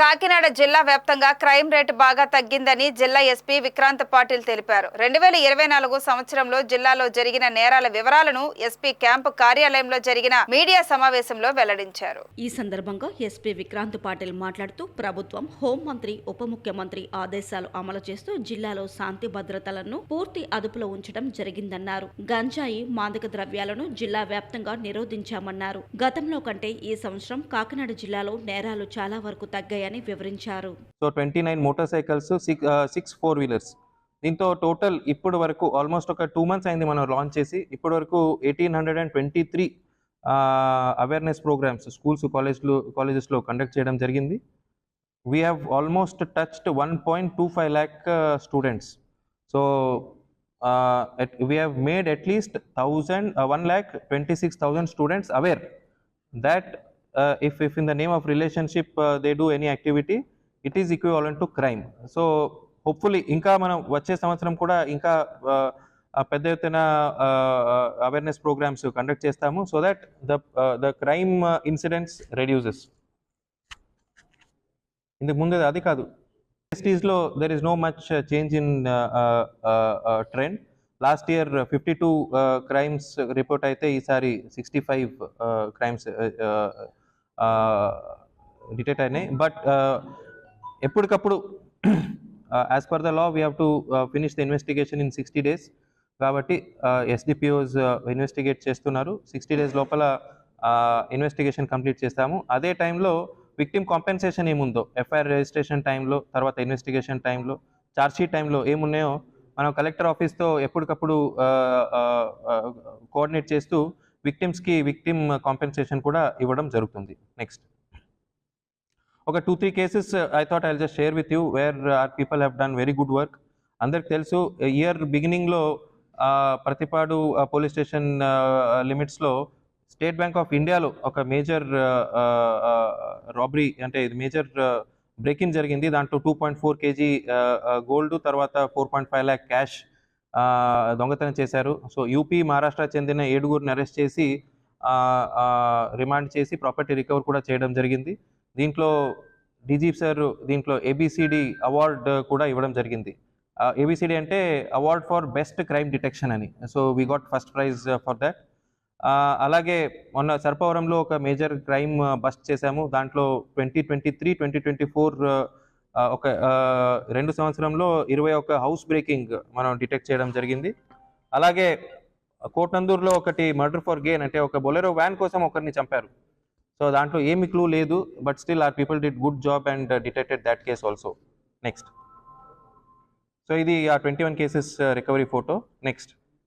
కాకినాడ జిల్లా వ్యాప్తంగా crime rate బాగా తగ్గిందని జిల్లా ఎస్పీ విక్రాంత్ పాటిల్ తెలిపారు. 2024 సంవత్సరంలో జిల్లాలో జరిగిన నేరాల వివరాలను ఎస్పీ క్యాంపు కార్యాలయంలో జరిగిన మీడియా సమావేశంలో వెల్లడించారు. ఈ సందర్భంగా ఎస్పీ విక్రాంత్ పాటిల్ మాట్లాడుతూ ప్రభుత్వం హోంమంత్రి, ఉప ముఖ్యమంత్రి ఆదేశాలు అమలు చేస్తూ జిల్లాలో శాంతి భద్రతలను పూర్తి అదుపులో ఉంచడం జరిగిందన్నారు. గంజాయి, మాదక ద్రవ్యాలను జిల్లా వ్యాప్తంగా నిరోధించామన్నారు. గతంలో కంటే ఈ సంవత్సరం కాకినాడ జిల్లాలో నేరాలు చాలా వరకు తగ్గాయని వివరించారు. So 29 motor cycles, 6 4-వీలర్స్. దీంతో టోటల్ ఇప్పటి వరకు ఆల్మోస్ట్ ఒక 2 months అయింది మనం లాంచ్ చేసి. ఇప్పటి వరకు 1823 అవేర్నెస్ ప్రోగ్రామ్స్ స్కూల్స్, కాలేజెస్లో కండక్ట్ చేయడం జరిగింది. We have almost touched 1.25 lakh students. So we have made at least 1,26,000 students aware that if in the name of relationship they do any activity, it is equivalent to crime. So hopefully ఇంకా మనం వచ్చే సంవత్సరం కూడా ఇంకా పెద్ద ఎత్తున awareness programs conduct చేస్తాము, so that the crime incidents reduces. ఇంతకు ముందు అది కాదు, లో there is no much change in trend. Last year 52 crimes report అయితే ఈసారి 65 క్రైమ్స్ డిటెక్ట్ అయినాయి. బట్ ఎప్పటికప్పుడు as per the law we have to finish the investigation in 60 days. కాబట్టి ఎస్డిపిఓస్ ఇన్వెస్టిగేట్ చేస్తున్నారు. 60 days లోపల ఇన్వెస్టిగేషన్ కంప్లీట్ చేస్తాము. అదే టైంలో విక్టిమ్ కాంపెన్సేషన్ ఏముందో, ఎఫ్ఐఆర్ రిజిస్ట్రేషన్ టైంలో, తర్వాత ఇన్వెస్టిగేషన్ టైంలో, ఛార్జ్షీట్ టైంలో ఏమున్నాయో మనం కలెక్టర్ ఆఫీస్తో ఎప్పటికప్పుడు కోఆర్డినేట్ చేస్తూ విక్టిమ్స్కి విక్టిమ్ కాంపెన్సేషన్ కూడా ఇవ్వడం జరుగుతుంది. నెక్స్ట్ ఒక 2-3 cases I thought I'll just share with you where our people have done very good work. అందరికి తెలుసు, ఇయర్ బిగినింగ్లో ప్రతిపాడు పోలీస్ స్టేషన్ లిమిట్స్లో స్టేట్ బ్యాంక్ ఆఫ్ ఇండియాలో ఒక మేజర్ రాబరీ, అంటే ఇది మేజర్ బ్రేక్ ఇన్ జరిగింది. దాంట్లో 2.4 kg గోల్డ్, తర్వాత 4.5 lakh క్యాష్ దొంగతనం చేశారు. సో యూపీ, మహారాష్ట్ర చెందిన 7గురిని అరెస్ట్ చేసి రిమాండ్ చేసి ప్రాపర్టీ రికవర్ కూడా చేయడం జరిగింది. దీంట్లో డీజీపీ సార్ దీంట్లో ఏబిసిడి అవార్డ్ కూడా ఇవ్వడం జరిగింది. ఏబిసిడి అంటే award for best crime detection అని. So we got first prize for that. అలాగే మొన్న సర్పవరంలో ఒక మేజర్ క్రైమ్ బస్ట్ చేశాము. దాంట్లో 2023-2024 ఒక 2 సంవత్సరంలో 21 హౌస్ బ్రేకింగ్ మనం డిటెక్ట్ చేయడం జరిగింది. అలాగే కోట్నందూరులో ఒకటి మర్డర్ ఫర్ గెయిన్, అంటే ఒక బొలెరో వ్యాన్ కోసం ఒకరిని చంపారు. సో దాంట్లో ఏమి క్లూ లేదు, but still our people did good job and detected that case also. Next, so ఇది ఆ 21 cases రికవరీ ఫోటో. నెక్స్ట్